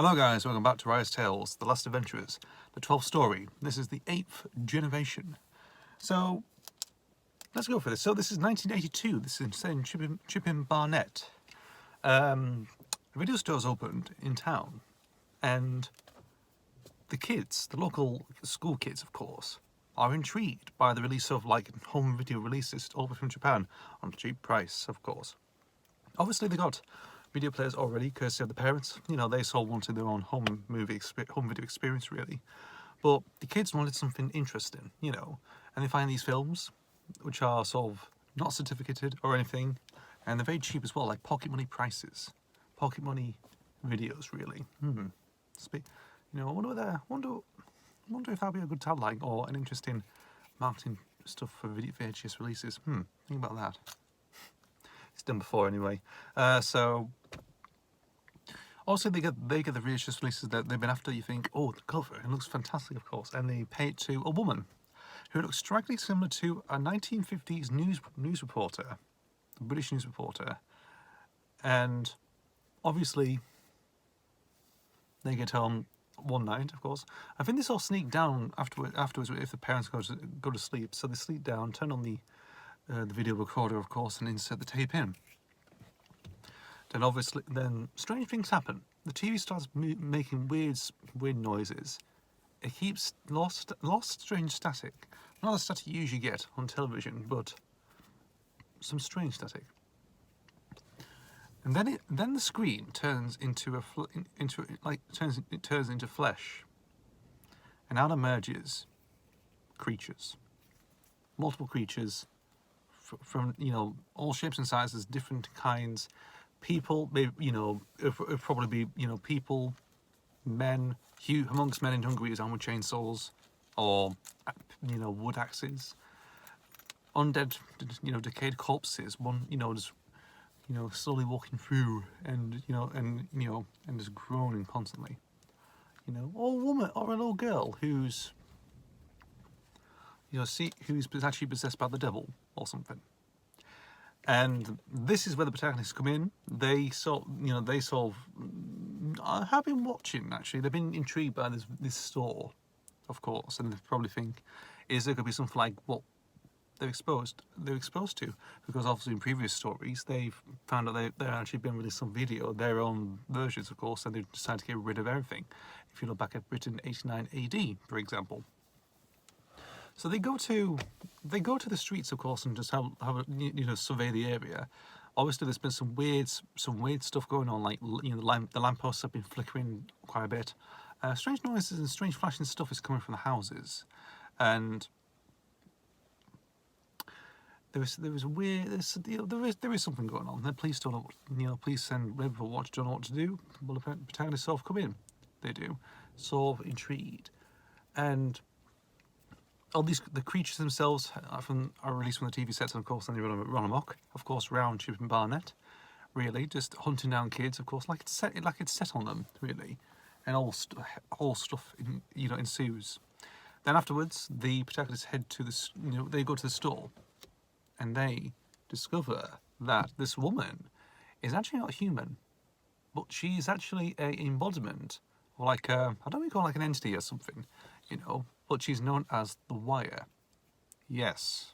Hello guys, welcome back to Rise Tales, The Last Adventurers, the 12th story. This is the 8th generation. So, let's go for this. So this is 1982, this is in Chipping Barnet. A video store's opened in town, and the kids, the local school kids of course, are intrigued by the release of home video releases all over from Japan on a cheap price, of course. Obviously they got video players already, courtesy of the parents. You know, they all wanted their own home video experience, really. But the kids wanted something interesting, you know, and they find these films, which are sort of not certificated or anything, and they're very cheap as well, like pocket money prices, pocket money videos, really. You know, I wonder if that'd be a good tagline or an interesting marketing stuff for video VHS releases. Think about that. It's done before anyway. So also they get the VHS releases that they've been after. You think, oh, the cover, it looks fantastic, of course, and they pay it to a woman who looks strikingly similar to a 1950s news reporter, a British news reporter, and obviously they get home one night, of course. I think this all sneak down afterwards if the parents go to sleep. So they sleep down, turn on the video recorder, of course, and insert the tape in. Then strange things happen. The TV starts making weird noises. It keeps lost strange static. Not the static you usually get on television, but some strange static. And then the screen turns into flesh, and out emerges creatures, multiple creatures. From all shapes and sizes, different kinds, people. You know, it'll probably be people, men, amongst men in Hungary is armored chainsaws, or wood axes, undead, decayed corpses. One just slowly walking through, and just groaning constantly. Or a woman or a little girl who's who's actually possessed by the devil or something. And this is where the protagonists come in. They have been watching, actually. They've been intrigued by this store, of course, and they probably think, is there going to be something like what they're exposed to? Because obviously in previous stories they've found out they've actually been released some video, their own versions, of course, and they've decided to get rid of everything. If you look back at Britain 89 AD, for example. So they go to the streets, of course, and just have survey the area. Obviously, there's been some weird stuff going on, like the lampposts have been flickering quite a bit. Strange noises and strange flashing stuff is coming from the houses, and there is something going on. The police don't know, police and Red Watch don't know what to do. Well, the protagonists sort of come in. They do, sort of intrigued, and all the creatures themselves are released from the TV sets, and of course then they run amok, of course, round Chipping Barnet, really, just hunting down kids, of course, like it's set on them, really, and all stuff ensues. Then afterwards, the protagonists head to they go to the store, and they discover that this woman is actually not human, but she is actually an embodiment, or I don't recall, like an entity or something, but she's known as the Wire. Yes.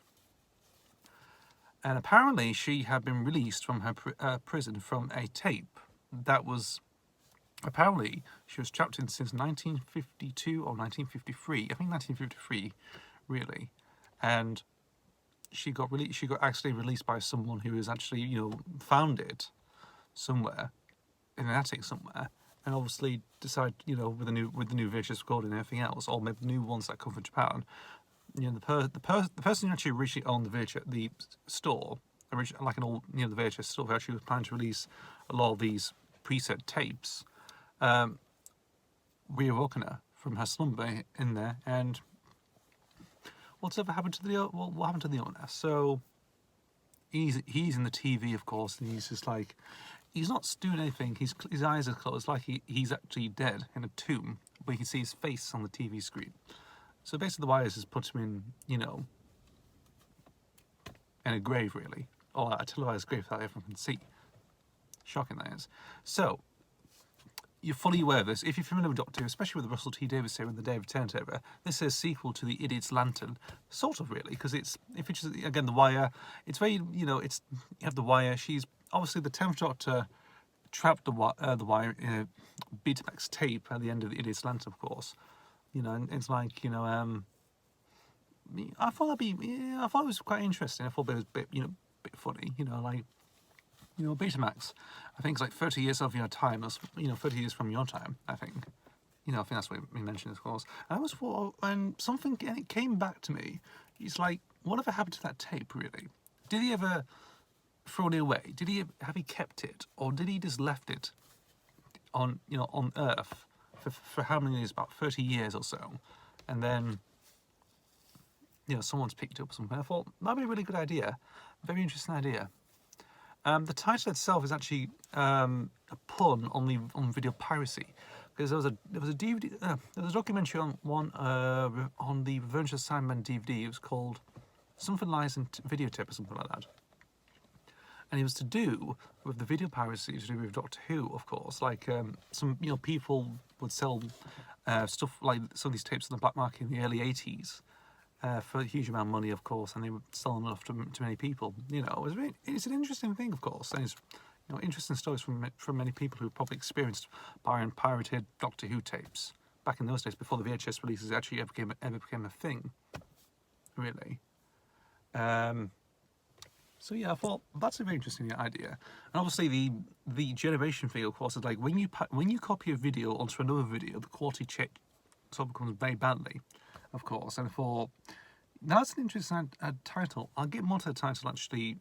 And apparently she had been released from her prison from a tape that was... Apparently she was trapped in since 1952 or 1953. I think 1953, really. And she got actually released by someone who has actually, found it somewhere, in an attic somewhere. And obviously decide, with the new VHS recording and everything else, or maybe new ones that come from Japan, the person who actually originally owned the store, the VHS store, who actually was planning to release a lot of these preset tapes, reawoken her from her slumber in there, and what happened to the owner? So he's in the TV, of course, and he's just like, he's not doing anything. His eyes are closed, like he's actually dead in a tomb, but you can see his face on the TV screen. So basically, the Wires has put him in a grave, really, or a televised grave that everyone can see. Shocking, that is. So you're fully aware of this. If you're familiar with Doctor Who, especially with the Russell T Davies series and the David Tennant era, this is a sequel to the Idiot's Lantern, sort of really, because it features again the Wire. It's very, you know, it's you have the Wire. She's obviously the 10th Doctor trapped the Wire in a Betamax tape at the end of the Idiot's Lantern, of course. You know, and it's like, you know, I thought I thought it was quite interesting. I thought it was a bit, you know, bit funny. You know, like, you know, Betamax, I think it's like 30 years of your time, or, you know, 30 years from your time, I think. You know, I think that's what we mentioned, of course. And I was thought, and something, and it came back to me. It's like, whatever happened to that tape, really? Did he ever throw it away? Have he kept it, or did he just left it on, you know, on Earth for how many years? About 30 years or so, and then, you know, someone's picked it up somewhere. I thought that'd be a really good idea, very interesting idea. The title itself is actually a pun on video piracy, because there was a DVD, there was a documentary on the Revenge of the Cybermen DVD. It was called something Licensed Videotape or something like that, and it was to do with the video piracy, to do with Doctor Who, of course. Like some, you know, people would sell stuff like some of these tapes on the black market in the early 80s. For a huge amount of money, of course, and they were selling enough to many people. You know, it's an interesting thing, of course, and it's, you know, interesting stories from many people who probably experienced buying pirated Doctor Who tapes back in those days, before the VHS releases actually ever became a thing, really. So yeah, I thought that's a very interesting idea. And obviously the generation thing, of course, is like when you copy a video onto another video, the quality check sort of becomes very badly, of course. And for that's an interesting title. I'll get more to the title actually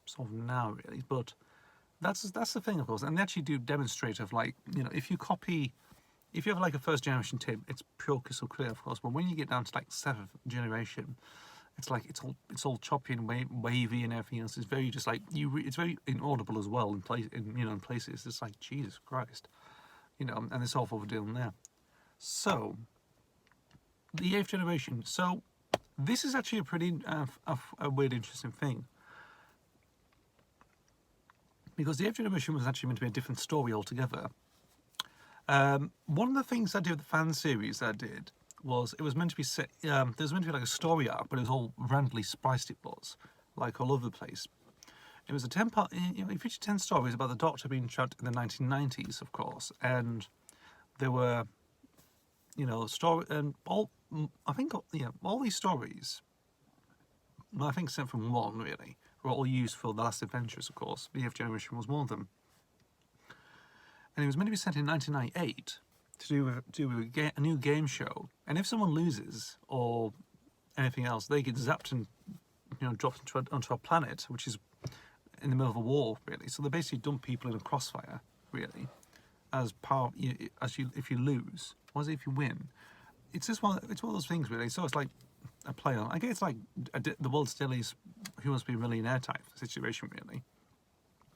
sort of now, really, but that's the thing, of course. And they actually do demonstrate of, like, you know, if you have like a first generation tape, it's pure crystal clear, of course. But when you get down to like 7th generation, it's like it's all choppy and wavy and everything else. It's very just like it's very inaudible as well in places. It's like, Jesus Christ, you know, and it's all over dealing there. So the 8th generation. So this is actually a pretty a weird, interesting thing, because the 8th generation was actually meant to be a different story altogether. One of the things I did with the fan series that I did was it was meant to be set. There was meant to be like a story arc, but it was all randomly spliced. It was like all over the place. It was a 10-part. You know, it featured 10 stories about the Doctor being trapped in the 1990s, of course, and there were, you know, story and all. I think, yeah, all these stories, well, I think except from one, really, were all used for The Last Adventures, of course. The 8th generation was one of them. And it was meant to be set in 1998 to do with a new game show. And if someone loses or anything else, they get zapped and, you know, dropped onto a planet, which is in the middle of a war, really. So they basically dump people in a crossfire, really, as part if you lose. What is it if you win? It's just one of those things, really. So it's like a play on. I guess it's like the world's silliest Who Wants to Be a Millionaire type situation, really.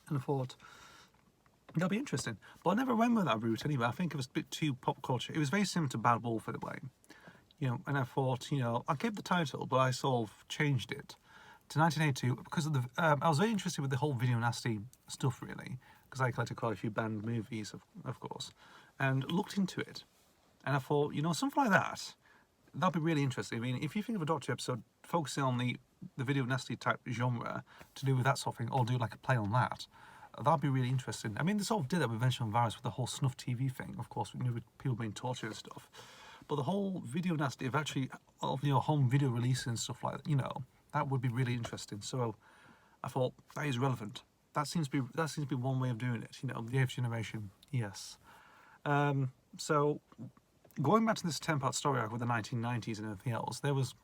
And I thought that'll be interesting, but I never went with that route anyway. I think it was a bit too pop culture. It was very similar to Bad Wolf in a way, you know. And I thought, you know, I kept the title, but I sort of changed it to 1982 because of the. I was very interested with the whole video nasty stuff, really, because I collected quite a few banned movies, of course, and looked into it. And I thought, you know, something like that'd be really interesting. I mean, if you think of a Doctor episode focusing on the video nasty type genre to do with that sort of thing, or do like a play on that, that'd be really interesting. I mean, they sort of did that with Vengeful Virus with the whole snuff TV thing, of course, with people being tortured and stuff. But the whole video nasty of actually, you know, home video releases and stuff like that, you know, that would be really interesting. So I thought that is relevant. That seems to be one way of doing it. You know, the 8th generation, yes. So going back to this 10-part story arc with the 1990s and everything else, there was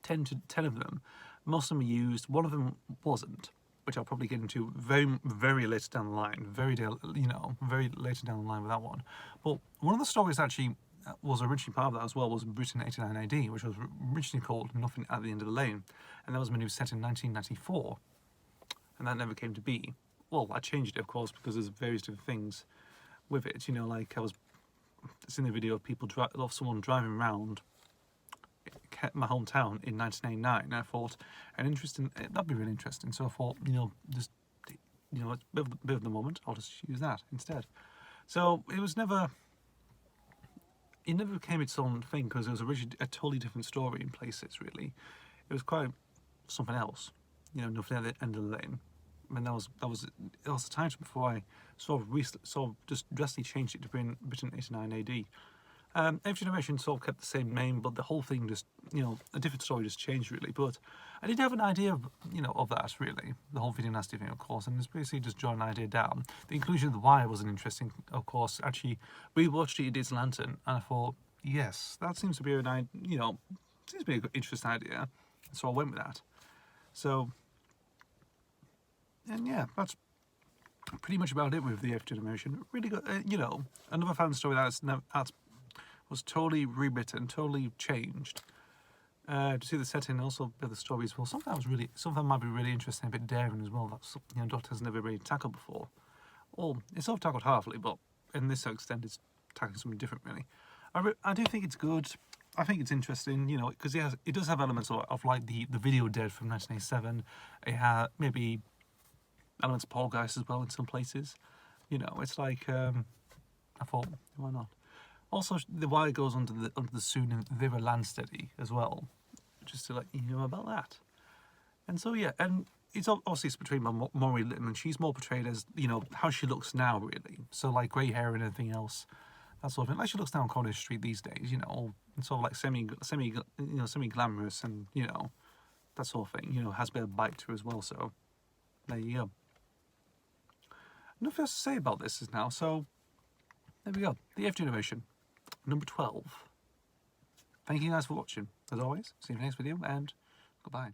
10 of them. Most of them were used. One of them wasn't, which I'll probably get into very, very later down the line. Very later down the line with that one. But one of the stories actually was originally part of that as well was Britain 89 AD, which was originally called Nothing at the End of the Lane, and that was meant to be set in 1994, and that never came to be. Well, I changed it, of course, because there's various different things with it. You know, like I was seeing the video of someone driving around my hometown in 1989, and I thought that'd be really interesting. So I thought, you know, just, you know, it's a bit of the moment, I'll just use that instead. So it was never. It never became its own thing because it was originally a totally different story in places. Really, it was quite something else. You know, nothing at the end of the lane. I mean, that was the time before I sort of just drastically changed it to Britain 89 AD. Every generation sort of kept the same name, but the whole thing just, you know, a different story just changed really. But I did have an idea of, you know, of that really, the whole video nasty thing, of course, and it's basically just drawing an idea down. The inclusion of the wire wasn't interesting, of course. Actually, we watched it, It's Lantern, and I thought, yes, that seems to be an idea, you know, seems to be an interesting idea, so I went with that. So, and yeah, that's pretty much about it with the F generation. Really good, you know, another fan story that's was totally rewritten, totally changed. To see the setting, also the story as well. Something might be really interesting, a bit daring as well. That's, you know, Doctor has never really tackled before. Or it's sort of tackled halfly, but in this extent, it's tackling something different really. I do think it's good. I think it's interesting, you know, because it does have elements of like the video dead from 1987. It had maybe elements of Poltergeist as well in some places. You know, it's like I thought, why not? Also, the wire goes under the Soon River Landsteady as well, just to let you know about that. And so yeah, and it's obviously it's portrayed by Maury Litton, and she's more portrayed as, you know, how she looks now really. So like grey hair and everything else, that sort of thing. Like she looks now on Coronation Street these days, you know, and sort of like semi glamorous and, you know, that sort of thing. You know, has a bit of bite to her as well. So there you go. Nothing else to say about this is now. So there we go. The F generation. Number 12. Thank you guys for watching. As always, see you in the next video, and goodbye.